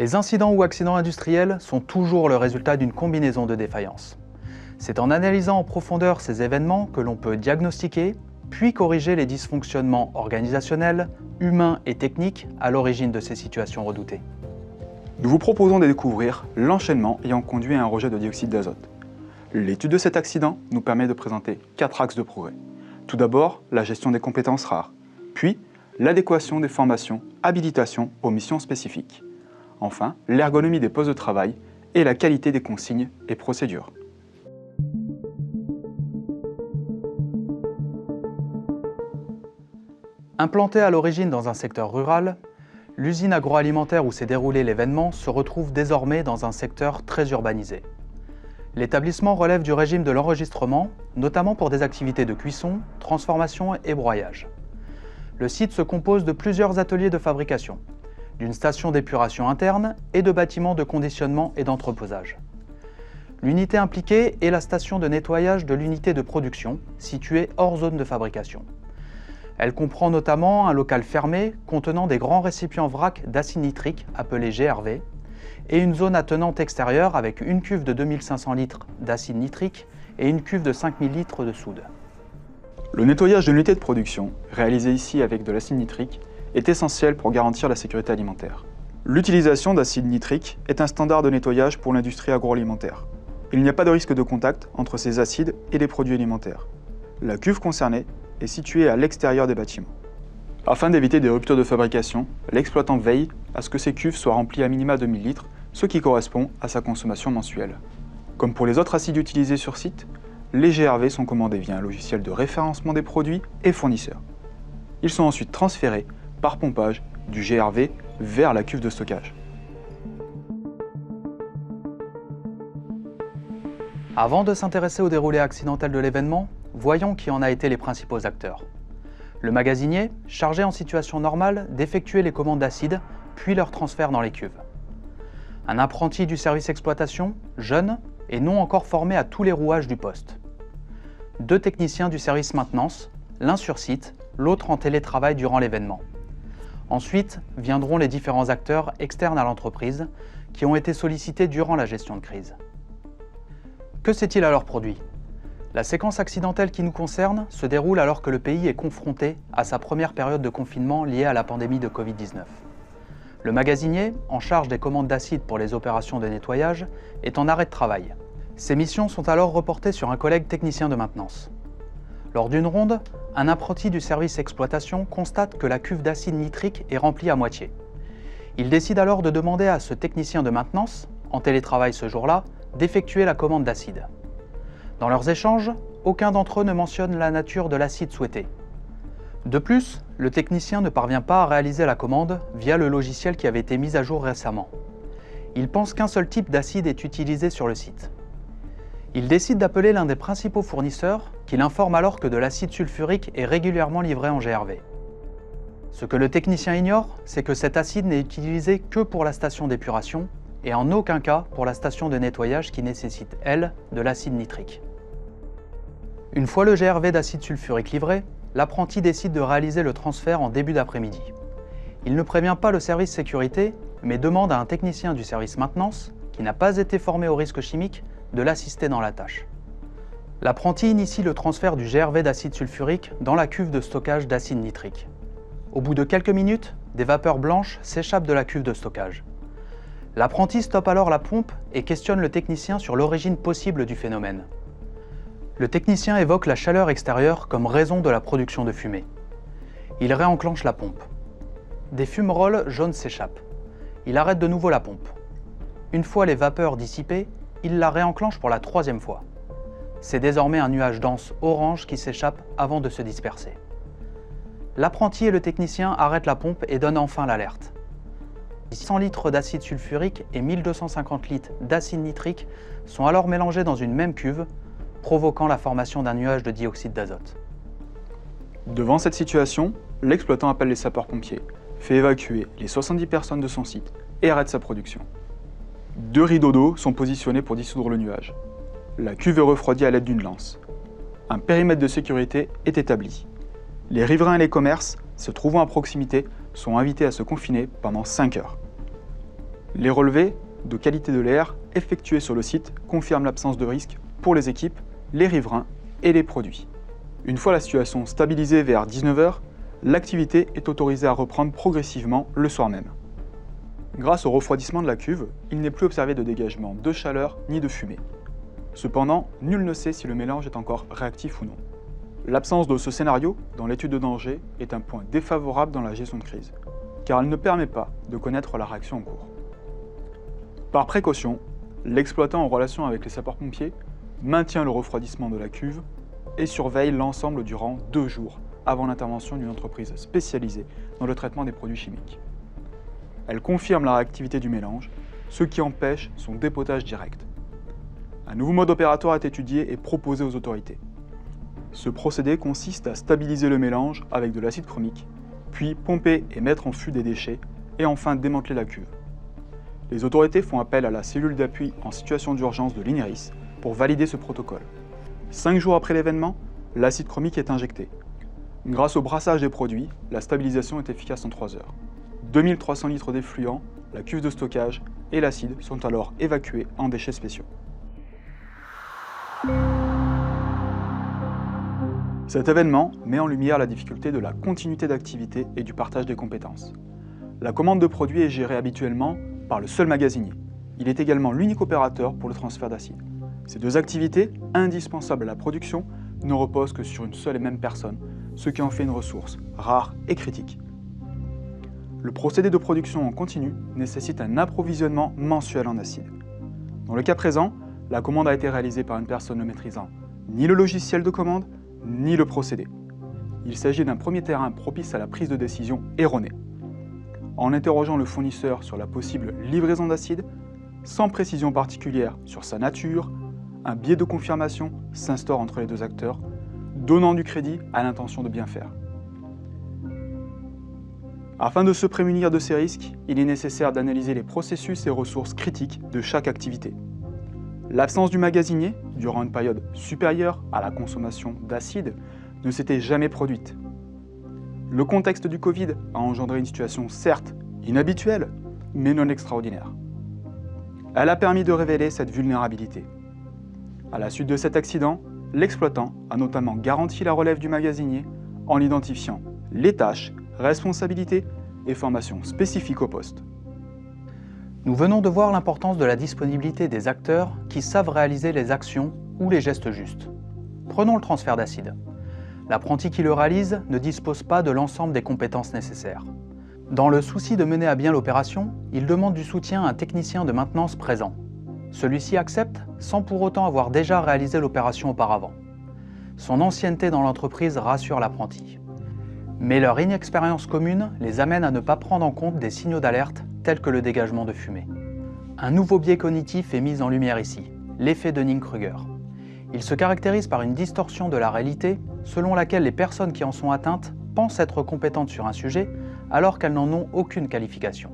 Les incidents ou accidents industriels sont toujours le résultat d'une combinaison de défaillances. C'est en analysant en profondeur ces événements que l'on peut diagnostiquer, puis corriger les dysfonctionnements organisationnels, humains et techniques à l'origine de ces situations redoutées. Nous vous proposons de découvrir l'enchaînement ayant conduit à un rejet de dioxyde d'azote. L'étude de cet accident nous permet de présenter 4 axes de progrès. Tout d'abord, la gestion des compétences rares, puis l'adéquation des formations, habilitations aux missions spécifiques. Enfin, l'ergonomie des postes de travail et la qualité des consignes et procédures. Implantée à l'origine dans un secteur rural, l'usine agroalimentaire où s'est déroulé l'événement se retrouve désormais dans un secteur très urbanisé. L'établissement relève du régime de l'enregistrement, notamment pour des activités de cuisson, transformation et broyage. Le site se compose de plusieurs ateliers de fabrication, d'une station d'épuration interne et de bâtiments de conditionnement et d'entreposage. L'unité impliquée est la station de nettoyage de l'unité de production, située hors zone de fabrication. Elle comprend notamment un local fermé contenant des grands récipients vrac d'acide nitrique, appelés GRV, et une zone attenante extérieure avec une cuve de 2500 litres d'acide nitrique et une cuve de 5000 litres de soude. Le nettoyage de l'unité de production, réalisé ici avec de l'acide nitrique, est essentiel pour garantir la sécurité alimentaire. L'utilisation d'acide nitrique est un standard de nettoyage pour l'industrie agroalimentaire. Il n'y a pas de risque de contact entre ces acides et les produits alimentaires. La cuve concernée est située à l'extérieur des bâtiments. Afin d'éviter des ruptures de fabrication, l'exploitant veille à ce que ces cuves soient remplies à minima de 1000 litres, ce qui correspond à sa consommation mensuelle. Comme pour les autres acides utilisés sur site, les GRV sont commandés via un logiciel de référencement des produits et fournisseurs. Ils sont ensuite transférés par pompage du GRV vers la cuve de stockage. Avant de s'intéresser au déroulé accidentel de l'événement, voyons qui en a été les principaux acteurs. Le magasinier, chargé en situation normale d'effectuer les commandes d'acide, puis leur transfert dans les cuves. Un apprenti du service exploitation, jeune et non encore formé à tous les rouages du poste. 2 techniciens du service maintenance, l'un sur site, l'autre en télétravail durant l'événement. Ensuite viendront les différents acteurs externes à l'entreprise qui ont été sollicités durant la gestion de crise. Que s'est-il alors produit ? La séquence accidentelle qui nous concerne se déroule alors que le pays est confronté à sa première période de confinement liée à la pandémie de Covid-19. Le magasinier, en charge des commandes d'acide pour les opérations de nettoyage, est en arrêt de travail. Ses missions sont alors reportées sur un collègue technicien de maintenance. Lors d'une ronde, un apprenti du service exploitation constate que la cuve d'acide nitrique est remplie à moitié. Il décide alors de demander à ce technicien de maintenance, en télétravail ce jour-là, d'effectuer la commande d'acide. Dans leurs échanges, aucun d'entre eux ne mentionne la nature de l'acide souhaité. De plus, le technicien ne parvient pas à réaliser la commande via le logiciel qui avait été mis à jour récemment. Il pense qu'un seul type d'acide est utilisé sur le site. Il décide d'appeler l'un des principaux fournisseurs, qui l'informe alors que de l'acide sulfurique est régulièrement livré en GRV. Ce que le technicien ignore, c'est que cet acide n'est utilisé que pour la station d'épuration et en aucun cas pour la station de nettoyage qui nécessite, elle, de l'acide nitrique. Une fois le GRV d'acide sulfurique livré, l'apprenti décide de réaliser le transfert en début d'après-midi. Il ne prévient pas le service sécurité, mais demande à un technicien du service maintenance, qui n'a pas été formé au risque chimique, de l'assister dans la tâche. L'apprenti initie le transfert du GRV d'acide sulfurique dans la cuve de stockage d'acide nitrique. Au bout de quelques minutes, des vapeurs blanches s'échappent de la cuve de stockage. L'apprenti stoppe alors la pompe et questionne le technicien sur l'origine possible du phénomène. Le technicien évoque la chaleur extérieure comme raison de la production de fumée. Il réenclenche la pompe. Des fumerolles jaunes s'échappent. Il arrête de nouveau la pompe. Une fois les vapeurs dissipées, il la réenclenche pour la 3e fois. C'est désormais un nuage dense orange qui s'échappe avant de se disperser. L'apprenti et le technicien arrêtent la pompe et donnent enfin l'alerte. 100 litres d'acide sulfurique et 1250 litres d'acide nitrique sont alors mélangés dans une même cuve, provoquant la formation d'un nuage de dioxyde d'azote. Devant cette situation, l'exploitant appelle les sapeurs-pompiers, fait évacuer les 70 personnes de son site et arrête sa production. 2 rideaux d'eau sont positionnés pour dissoudre le nuage. La cuve est refroidie à l'aide d'une lance. Un périmètre de sécurité est établi. Les riverains et les commerces se trouvant à proximité sont invités à se confiner pendant 5 heures. Les relevés de qualité de l'air effectués sur le site confirment l'absence de risque pour les équipes, les riverains et les produits. Une fois la situation stabilisée vers 19 h, l'activité est autorisée à reprendre progressivement le soir même. Grâce au refroidissement de la cuve, il n'est plus observé de dégagement de chaleur ni de fumée. Cependant, nul ne sait si le mélange est encore réactif ou non. L'absence de ce scénario dans l'étude de danger est un point défavorable dans la gestion de crise, car elle ne permet pas de connaître la réaction en cours. Par précaution, l'exploitant en relation avec les sapeurs-pompiers maintient le refroidissement de la cuve et surveille l'ensemble durant 2 jours avant l'intervention d'une entreprise spécialisée dans le traitement des produits chimiques. Elle confirme la réactivité du mélange, ce qui empêche son dépotage direct. Un nouveau mode opératoire est étudié et proposé aux autorités. Ce procédé consiste à stabiliser le mélange avec de l'acide chromique, puis pomper et mettre en fût des déchets, et enfin démanteler la cuve. Les autorités font appel à la cellule d'appui en situation d'urgence de l'INERIS pour valider ce protocole. 5 jours après l'événement, l'acide chromique est injecté. Grâce au brassage des produits, la stabilisation est efficace en 3 heures. 2300 litres d'effluent, la cuve de stockage et l'acide sont alors évacués en déchets spéciaux. Cet événement met en lumière la difficulté de la continuité d'activité et du partage des compétences. La commande de produits est gérée habituellement par le seul magasinier. Il est également l'unique opérateur pour le transfert d'acide. Ces 2 activités, indispensables à la production, ne reposent que sur une seule et même personne, ce qui en fait une ressource rare et critique. Le procédé de production en continu nécessite un approvisionnement mensuel en acide. Dans le cas présent, la commande a été réalisée par une personne ne maîtrisant ni le logiciel de commande, ni le procédé. Il s'agit d'un premier terrain propice à la prise de décision erronée. En interrogeant le fournisseur sur la possible livraison d'acide, sans précision particulière sur sa nature, un biais de confirmation s'instaure entre les 2 acteurs, donnant du crédit à l'intention de bien faire. Afin de se prémunir de ces risques, il est nécessaire d'analyser les processus et ressources critiques de chaque activité. L'absence du magasinier, durant une période supérieure à la consommation d'acide, ne s'était jamais produite. Le contexte du Covid a engendré une situation certes inhabituelle, mais non extraordinaire. Elle a permis de révéler cette vulnérabilité. À la suite de cet accident, l'exploitant a notamment garanti la relève du magasinier en identifiant les tâches, responsabilités et formations spécifiques au poste. Nous venons de voir l'importance de la disponibilité des acteurs qui savent réaliser les actions ou les gestes justes. Prenons le transfert d'acide. L'apprenti qui le réalise ne dispose pas de l'ensemble des compétences nécessaires. Dans le souci de mener à bien l'opération, il demande du soutien à un technicien de maintenance présent. Celui-ci accepte sans pour autant avoir déjà réalisé l'opération auparavant. Son ancienneté dans l'entreprise rassure l'apprenti. Mais leur inexpérience commune les amène à ne pas prendre en compte des signaux d'alerte tels que le dégagement de fumée. Un nouveau biais cognitif est mis en lumière ici, l'effet Dunning-Kruger. Il se caractérise par une distorsion de la réalité selon laquelle les personnes qui en sont atteintes pensent être compétentes sur un sujet alors qu'elles n'en ont aucune qualification.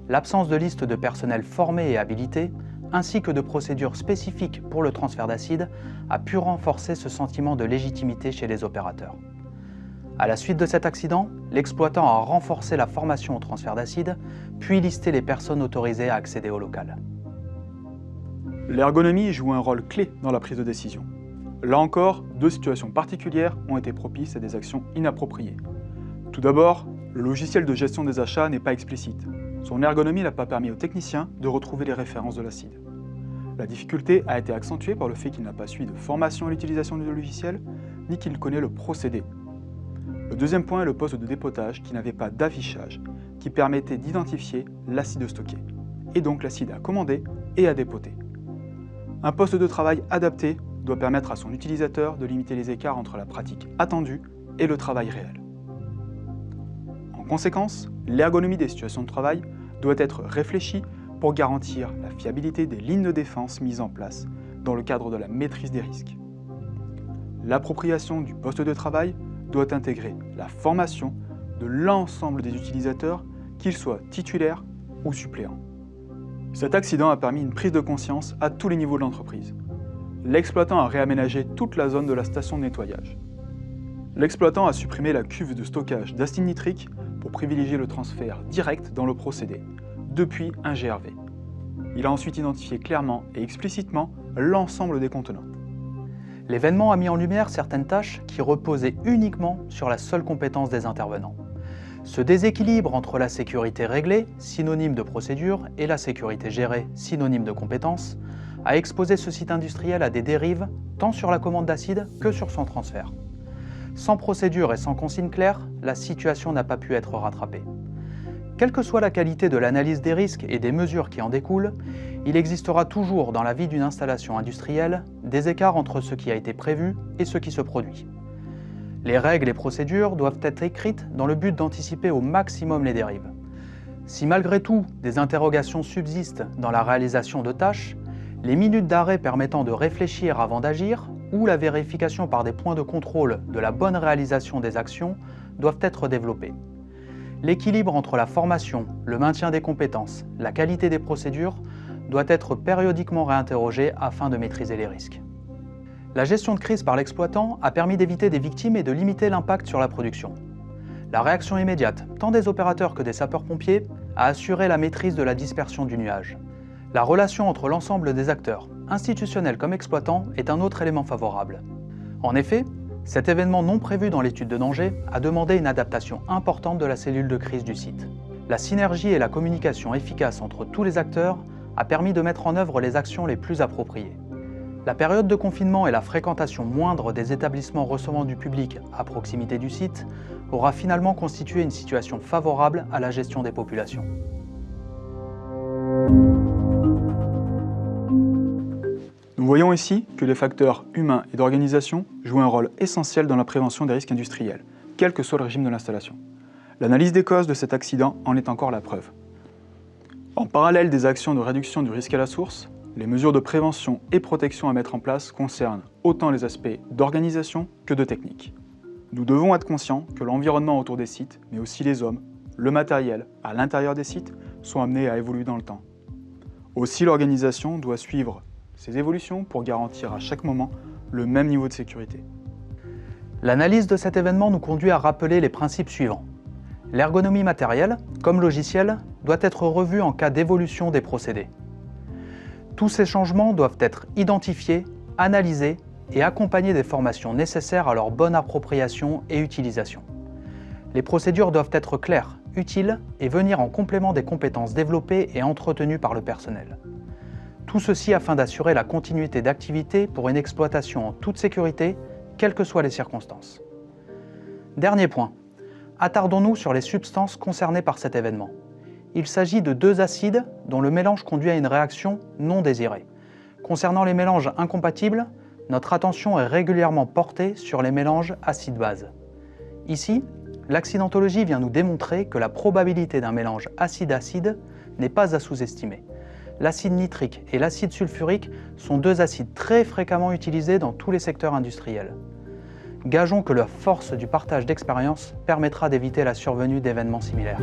L'absence de liste de personnel formé et habilité, ainsi que de procédures spécifiques pour le transfert d'acide, a pu renforcer ce sentiment de légitimité chez les opérateurs. À la suite de cet accident, l'exploitant a renforcé la formation au transfert d'acide, puis listé les personnes autorisées à accéder au local. L'ergonomie joue un rôle clé dans la prise de décision. Là encore, 2 situations particulières ont été propices à des actions inappropriées. Tout d'abord, le logiciel de gestion des achats n'est pas explicite. Son ergonomie n'a pas permis au technicien de retrouver les références de l'acide. La difficulté a été accentuée par le fait qu'il n'a pas suivi de formation à l'utilisation du logiciel, ni qu'il connaît le procédé. Le deuxième point est le poste de dépotage qui n'avait pas d'affichage, qui permettait d'identifier l'acide stocké, et donc l'acide à commander et à dépoter. Un poste de travail adapté doit permettre à son utilisateur de limiter les écarts entre la pratique attendue et le travail réel. En conséquence, l'ergonomie des situations de travail doit être réfléchie pour garantir la fiabilité des lignes de défense mises en place dans le cadre de la maîtrise des risques. L'appropriation du poste de travail doit intégrer la formation de l'ensemble des utilisateurs, qu'ils soient titulaires ou suppléants. Cet accident a permis une prise de conscience à tous les niveaux de l'entreprise. L'exploitant a réaménagé toute la zone de la station de nettoyage. L'exploitant a supprimé la cuve de stockage d'acide nitrique pour privilégier le transfert direct dans le procédé, depuis un GRV. Il a ensuite identifié clairement et explicitement l'ensemble des contenants. L'événement a mis en lumière certaines tâches qui reposaient uniquement sur la seule compétence des intervenants. Ce déséquilibre entre la sécurité réglée, synonyme de procédure, et la sécurité gérée, synonyme de compétence, a exposé ce site industriel à des dérives, tant sur la commande d'acide que sur son transfert. Sans procédure et sans consigne claire, la situation n'a pas pu être rattrapée. Quelle que soit la qualité de l'analyse des risques et des mesures qui en découlent, il existera toujours dans la vie d'une installation industrielle des écarts entre ce qui a été prévu et ce qui se produit. Les règles et procédures doivent être écrites dans le but d'anticiper au maximum les dérives. Si malgré tout, des interrogations subsistent dans la réalisation de tâches, les minutes d'arrêt permettant de réfléchir avant d'agir ou la vérification par des points de contrôle de la bonne réalisation des actions doivent être développées. L'équilibre entre la formation, le maintien des compétences, la qualité des procédures doit être périodiquement réinterrogé afin de maîtriser les risques. La gestion de crise par l'exploitant a permis d'éviter des victimes et de limiter l'impact sur la production. La réaction immédiate, tant des opérateurs que des sapeurs-pompiers, a assuré la maîtrise de la dispersion du nuage. La relation entre l'ensemble des acteurs, institutionnels comme exploitants, est un autre élément favorable. En effet, cet événement non prévu dans l'étude de danger a demandé une adaptation importante de la cellule de crise du site. La synergie et la communication efficace entre tous les acteurs a permis de mettre en œuvre les actions les plus appropriées. La période de confinement et la fréquentation moindre des établissements recevant du public à proximité du site aura finalement constitué une situation favorable à la gestion des populations. Nous voyons ici que les facteurs humains et d'organisation jouent un rôle essentiel dans la prévention des risques industriels, quel que soit le régime de l'installation. L'analyse des causes de cet accident en est encore la preuve. En parallèle des actions de réduction du risque à la source, les mesures de prévention et protection à mettre en place concernent autant les aspects d'organisation que de technique. Nous devons être conscients que l'environnement autour des sites, mais aussi les hommes, le matériel à l'intérieur des sites, sont amenés à évoluer dans le temps. Aussi, l'organisation doit suivre ces évolutions pour garantir à chaque moment le même niveau de sécurité. L'analyse de cet événement nous conduit à rappeler les principes suivants. L'ergonomie matérielle, comme logicielle, doit être revue en cas d'évolution des procédés. Tous ces changements doivent être identifiés, analysés et accompagnés des formations nécessaires à leur bonne appropriation et utilisation. Les procédures doivent être claires, utiles et venir en complément des compétences développées et entretenues par le personnel. Tout ceci afin d'assurer la continuité d'activité pour une exploitation en toute sécurité, quelles que soient les circonstances. Dernier point, attardons-nous sur les substances concernées par cet événement. Il s'agit de deux acides dont le mélange conduit à une réaction non désirée. Concernant les mélanges incompatibles, notre attention est régulièrement portée sur les mélanges acide-base. Ici, l'accidentologie vient nous démontrer que la probabilité d'un mélange acide-acide n'est pas à sous-estimer. L'acide nitrique et l'acide sulfurique sont deux acides très fréquemment utilisés dans tous les secteurs industriels. Gageons que la force du partage d'expérience permettra d'éviter la survenue d'événements similaires.